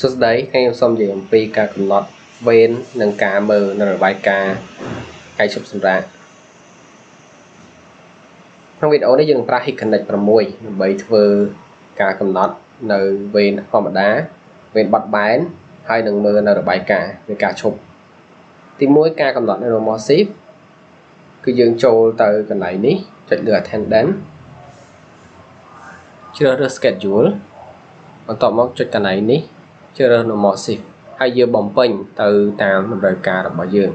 សួស្តីខ្ញុំសូមនិយាយអំពីការកំណត់វេននិងការមើលនៅរបាយការណ៍កាយឈប់សម្រាកក្នុងវីដេអូនេះយើងនឹងប្រើ Hikconnect 6ដើម្បីធ្វើការកំណត់នៅវេនធម្មតាវេនបត់បែនហើយនឹងមើលនៅរបាយការណ៍នៃការឈប់ទី1ការកំណត់នៅ normal shift គឺយើងចូលទៅកន្លែងនេះចុចលើ attendance ជ្រើសរើស schedule បន្ទាប់មកចុចកន្លែងនេះជ្រើសរើស normal shift ហើយយើងបំពេញទៅតាមតម្រូវការរបស់យើង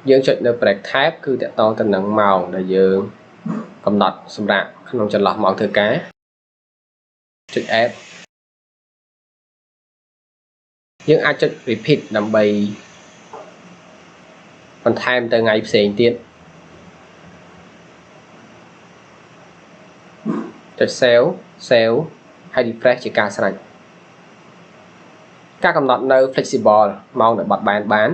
យើងចុចនៅ break tab គឺតកតងទៅនឹងម៉ោងដែលយើងកំណត់សម្រាប់ក្នុងចន្លោះម៉ោងធ្វើការចុច add យើងអាចចុច repeat ដើម្បីបន្ថែមទៅថ្ងៃផ្សេងទៀតចុច save ហើយ refresh ជាការស្រេចការកំណត់នៅ flexible ម៉ោងដែលបត់បែនបាន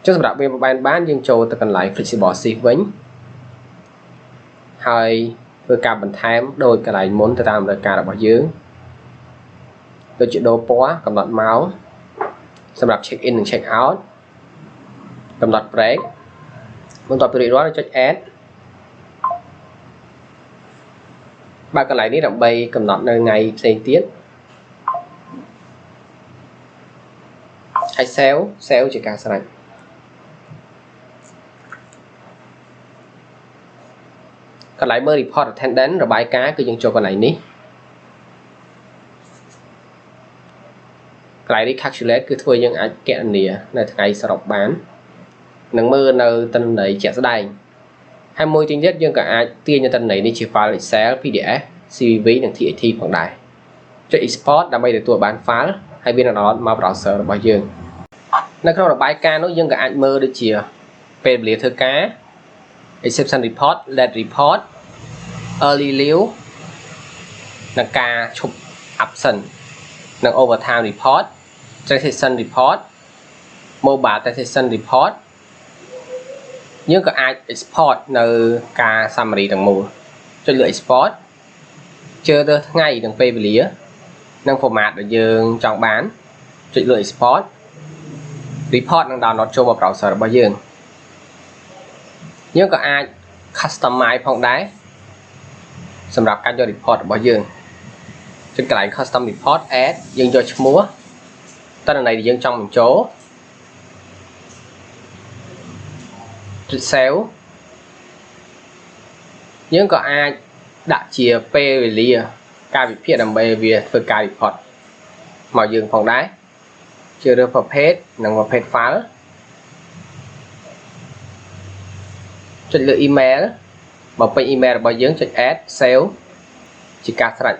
ចុះសម្រាប់វាបត់បែនបានយើងចូលទៅកន្លែង flexible shift វិញហើយធ្វើការបន្ថែមដោយកន្លែងមុនទៅតាមតម្រូវការរបស់យើងដូចជាដូរពណ៌កំណត់ម៉ោងសម្រាប់ check in និង check out កំណត់ break បន្ទាប់ពីរួចរាល់ចុច add បើកន្លែងនេះដើម្បីកំណត់នៅថ្ងៃផ្សេងទៀតហើយ save ជាការស្រេចកន្លែងមើល report attendance របាយការណ៍គឺយើងចូលកន្លែងនេះកន្លែងនេះ calculate គឺធ្វើយើងអាចគណនានៅថ្ងៃសរុបបាននឹងមើលនៅទិន្នន័យជាក់ស្ដែងហើយមួយទៀតយើងក៏អាចទាញទិន្នន័យនេះជា file Excel PDF CSV និង TXT ផងដែរចុច export ដើម្បីទទួលបាន file ហើយវានឹង download មក browser របស់យើងនៅក្នុងរបាយការណ៍នោះយើងក៏អាចមើលដូចជាពេលវេលាធ្វើការ exception report late report early leave និងការឈប់ absent និង overtime report transaction report mobile transaction report យើងក៏អាច export នៅការ summary ទាំងមូលចុចលើ export ជ្រើសរើសថ្ងៃនិងពេលវេលានិង format ដែលយើងចង់បានចុចលើ export report នឹង download ចូលមក browser របស់យើងក៏អាច customize ផងដែរសម្រាប់ការយក report របស់យើងចុចកន្លែង custom report add យើងយកឈ្មោះទិន្នន័យដែលយើងចង់បញ្ចូលចុច save យើងក៏អាចដាក់ជាពេលវេលាការវិភាគដើម្បីវាធ្វើការ report មកយើងផងដែរជ្រើសរើសប្រភេទនិងប្រភេទ file ចុចលើ email បំពេញ email របស់យើងចុច add save ជាការស្រេច